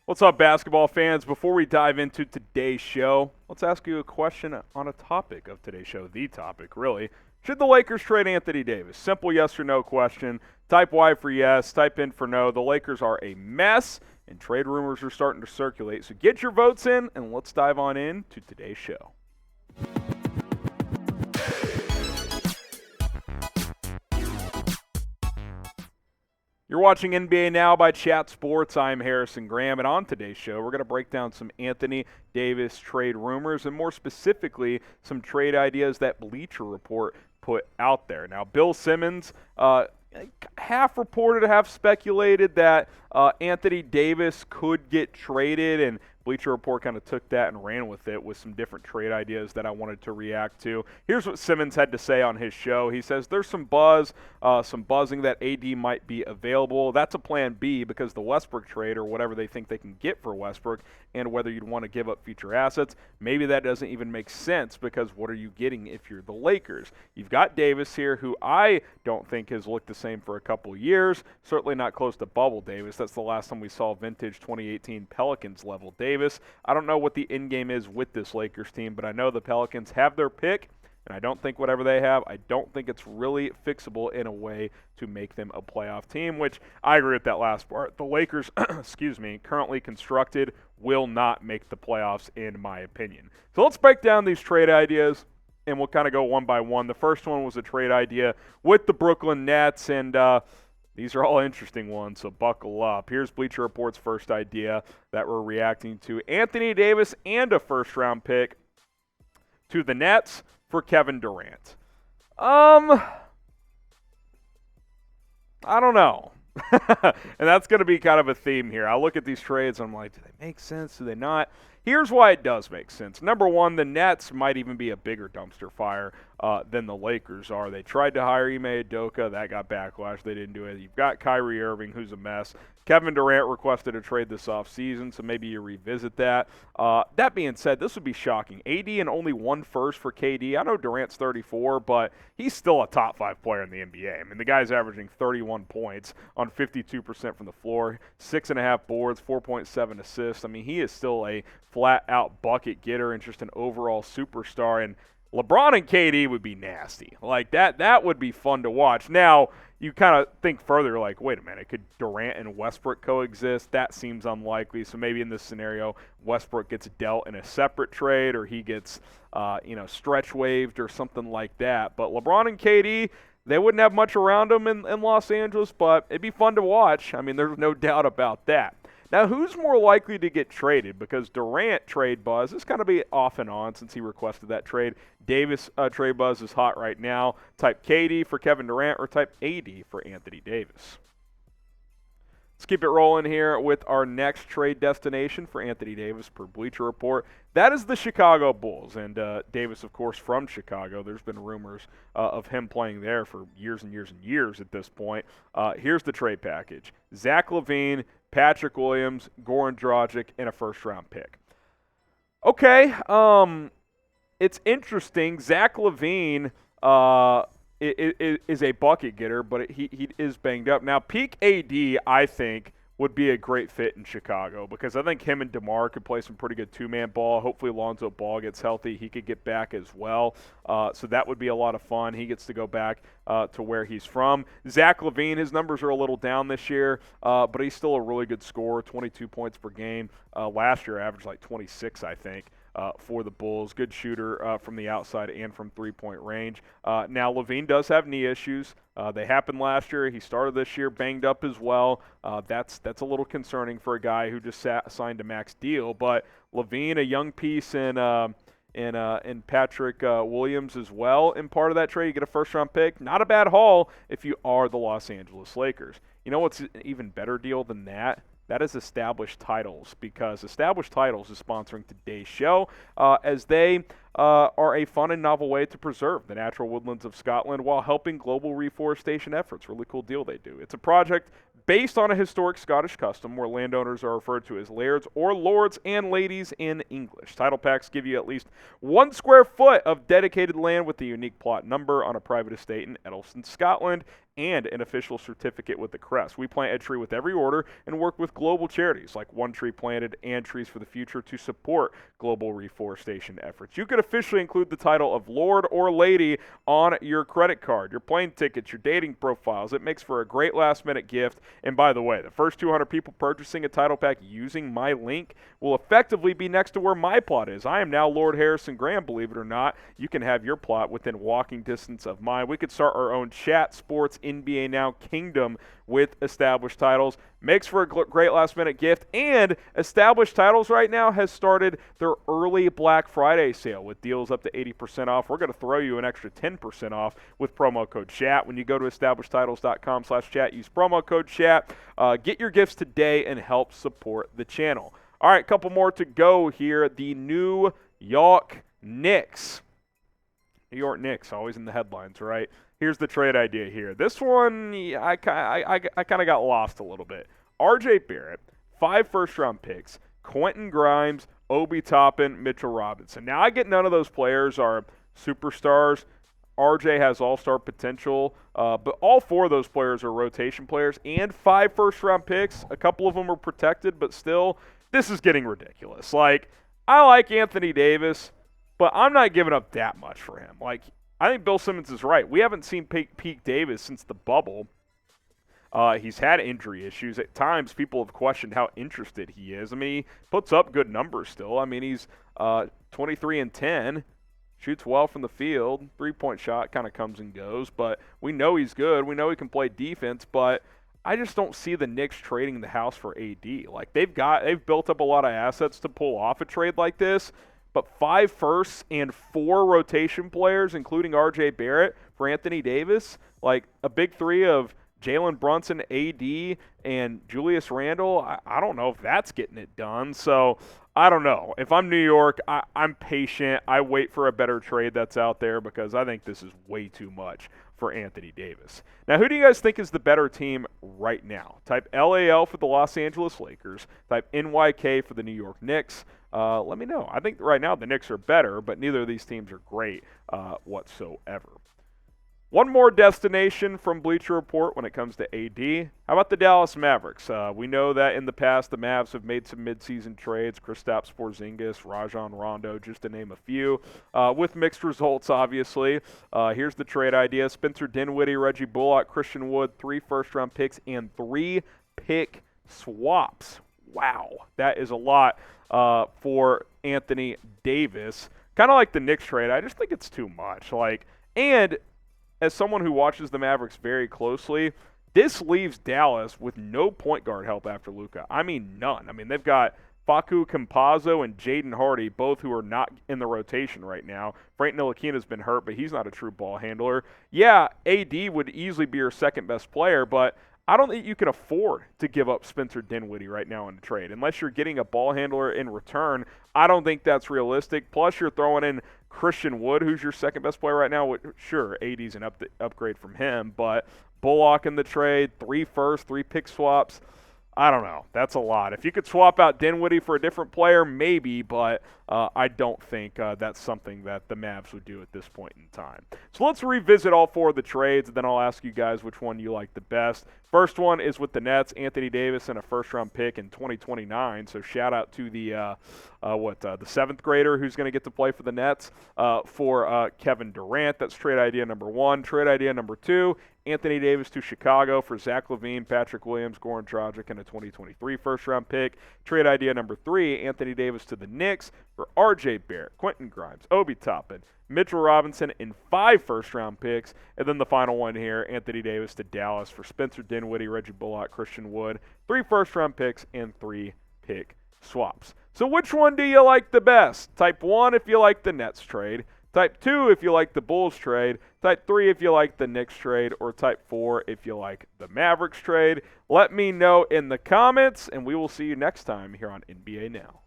What's up, basketball fans? Before we dive into today's show, let's ask you a question on a topic of today's show, the topic, really. Should the Lakers trade Anthony Davis? Simple yes or no question. Type Y for yes, type in for no. The Lakers are a mess, and trade rumors are starting to circulate. So get your votes in, and let's dive on in to today's show. You're watching NBA Now by Chat Sports. I'm Harrison Graham, and on today's show, we're going to break down some Anthony Davis trade rumors, and more specifically, some trade ideas that Bleacher Report put out there. Now, Bill Simmons half reported, half speculated that Anthony Davis could get traded, and Bleacher Report kind of took that and ran with it with some different trade ideas that I wanted to react to. Here's what Simmons had to say on his show. He says there's some buzzing that AD might be available. That's a plan B because the Westbrook trade or whatever they think they can get for Westbrook and whether you'd want to give up future assets, maybe that doesn't even make sense because what are you getting if you're the Lakers? You've got Davis here who I don't think has looked the same for a couple years, certainly not close to bubble Davis. That's the last time we saw vintage 2018 Pelicans level Davis. I don't know what the end game is with this Lakers team, but I know the Pelicans have their pick, and I don't think whatever they have, I don't think it's really fixable in a way to make them a playoff team, which I agree with that last part. The Lakers, currently constructed, will not make the playoffs in my opinion. So let's break down these trade ideas, and we'll kind of go one by one. The first one was a trade idea with the Brooklyn Nets, and these are all interesting ones, so buckle up. Here's Bleacher Report's first idea that we're reacting to. Anthony Davis and a first-round pick to the Nets for Kevin Durant. I don't know. And that's going to be kind of a theme here. I look at these trades, and I'm like, do they make sense? Do they not? Here's why it does make sense. Number one, the Nets might even be a bigger dumpster fire than the Lakers are. They tried to hire Ime Udoka. That got backlash. They didn't do it. You've got Kyrie Irving, who's a mess. Kevin Durant requested a trade this offseason, so maybe you revisit that. That being said, this would be shocking. AD and only one first for KD. I know Durant's 34, but he's still a top 5 player in the NBA. I mean, the guy's averaging 31 points on 52% from the floor, 6.5 boards, 4.7 assists. I mean, he is still a flat-out bucket getter and just an overall superstar. And LeBron and KD would be nasty. Like, that would be fun to watch. Now, you kind of think further, like, wait a minute, could Durant and Westbrook coexist? That seems unlikely. So maybe in this scenario, Westbrook gets dealt in a separate trade or he gets, stretch waived or something like that. But LeBron and KD, they wouldn't have much around them in Los Angeles, but it'd be fun to watch. I mean, there's no doubt about that. Now, who's more likely to get traded? Because Durant trade buzz is going to be off and on since he requested that trade. Davis trade buzz is hot right now. Type KD for Kevin Durant or type AD for Anthony Davis. Let's keep it rolling here with our next trade destination for Anthony Davis per Bleacher Report. That is the Chicago Bulls. And Davis, of course, from Chicago. There's been rumors of him playing there for years and years and years at this point. Here's the trade package. Zach LaVine, Patrick Williams, Goran Dragic, and a first-round pick. Okay, it's interesting. Zach LaVine is a bucket getter, but he is banged up. Now, peak AD, I think, would be a great fit in Chicago because I think him and DeMar could play some pretty good two-man ball. Hopefully Lonzo Ball gets healthy. He could get back as well. So that would be a lot of fun. He gets to go back to where he's from. Zach LaVine, his numbers are a little down this year, but he's still a really good scorer, 22 points per game. Last year averaged like 26, I think. For the Bulls. Good shooter from the outside and from three-point range. Now, LaVine does have knee issues. They happened last year. He started this year banged up as well. That's a little concerning for a guy who just signed a max deal. But LaVine, a young piece in Patrick Williams as well in part of that trade. You get a first-round pick. Not a bad haul if you are the Los Angeles Lakers. You know what's an even better deal than that? That is Established Titles, because Established Titles is sponsoring today's show as they are a fun and novel way to preserve the natural woodlands of Scotland while helping global reforestation efforts. Really cool deal they do. It's a project based on a historic Scottish custom where landowners are referred to as lairds or lords and ladies in English. Title packs give you at least 1 square foot of dedicated land with the unique plot number on a private estate in Eddleston, Scotland. and an official certificate with the crest. We plant a tree with every order and work with global charities like One Tree Planted and Trees for the Future to support global reforestation efforts. You could officially include the title of Lord or Lady on your credit card, your plane tickets, your dating profiles. It makes for a great last-minute gift. And by the way, the first 200 people purchasing a title pack using my link will effectively be next to where my plot is. I am now Lord Harrison Graham, believe it or not. You can have your plot within walking distance of mine. We could start our own chat, sports, NBA Now kingdom with established titles. Makes for a great last-minute gift. And established titles right now has started their early Black Friday sale with deals up to 80% off. We're going to throw you an extra 10% off with promo code CHAT. When you go to establishedtitles.com/chat, use promo code CHAT. Get your gifts today and help support the channel. All right, a couple more to go here. The New York Knicks. New York Knicks, always in the headlines, right? Here's the trade idea here. This one, I kind of got lost a little bit. R.J. Barrett, 5 first-round picks, Quentin Grimes, Obi Toppin, Mitchell Robinson. Now, I get none of those players are superstars. RJ has all-star potential, but all 4 of those players are rotation players and 5 first-round picks. A couple of them are protected, but still, this is getting ridiculous. Like, I like Anthony Davis, but I'm not giving up that much for him. Like, I think Bill Simmons is right. We haven't seen peak Davis since the bubble. He's had injury issues. At times, people have questioned how interested he is. I mean, he puts up good numbers still. I mean, he's 23 and 10, shoots well from the field. 3-point shot kind of comes and goes, but we know he's good. We know he can play defense, but I just don't see the Knicks trading the house for AD. Like, they've built up a lot of assets to pull off a trade like this, but 5 firsts and 4 rotation players, including R.J. Barrett for Anthony Davis, like a big 3 of Jalen Brunson, AD, and Julius Randle, I don't know if that's getting it done. So, I don't know. If I'm New York, I'm patient. I wait for a better trade that's out there because I think this is way too much for Anthony Davis. Now, who do you guys think is the better team right now? Type LAL for the Los Angeles Lakers. Type NYK for the New York Knicks. Let me know. I think right now the Knicks are better, but neither of these teams are great whatsoever. One more destination from Bleacher Report when it comes to AD. How about the Dallas Mavericks? We know that in the past the Mavs have made some midseason trades. Kristaps Porzingis, Rajon Rondo, just to name a few, with mixed results, obviously. Here's the trade idea. Spencer Dinwiddie, Reggie Bullock, Christian Wood, 3 first-round picks, and 3 pick swaps. Wow, that is a lot for Anthony Davis. Kind of like the Knicks trade. I just think it's too much. And as someone who watches the Mavericks very closely, this leaves Dallas with no point guard help after Luka. I mean, none. I mean, they've got Facu Campazzo and Jaden Hardy, both who are not in the rotation right now. Frank Ntilikina's been hurt, but he's not a true ball handler. Yeah, AD would easily be your second-best player, but I don't think you can afford to give up Spencer Dinwiddie right now in the trade. Unless you're getting a ball handler in return, I don't think that's realistic. Plus, you're throwing in Christian Wood, who's your second-best player right now. Sure, AD's an upgrade from him, but Bullock in the trade, 3 firsts, 3 pick swaps. I don't know. That's a lot. If you could swap out Dinwiddie for a different player, maybe, but I don't think that's something that the Mavs would do at this point in time. So let's revisit all 4 of the trades, and then I'll ask you guys which one you like the best. First one is with the Nets, Anthony Davis and a first-round pick in 2029. So shout out to the 7th grader who's going to get to play for the Nets for Kevin Durant. That's trade idea number 1. Trade idea number 2, Anthony Davis to Chicago for Zach LaVine, Patrick Williams, Goran Dragic, and a 2023 first-round pick. Trade idea number 3, Anthony Davis to the Knicks for R.J. Barrett, Quentin Grimes, Obi Toppin, Mitchell Robinson, and 5 first-round picks. And then the final one here, Anthony Davis to Dallas for Spencer Dinwiddie, Reggie Bullock, Christian Wood, 3 first-round picks, and 3 pick swaps. So which one do you like the best? Type 1 if you like the Nets trade. Type 2 if you like the Bulls trade. Type 3 if you like the Knicks trade. Or type 4 if you like the Mavericks trade. Let me know in the comments, and we will see you next time here on NBA Now.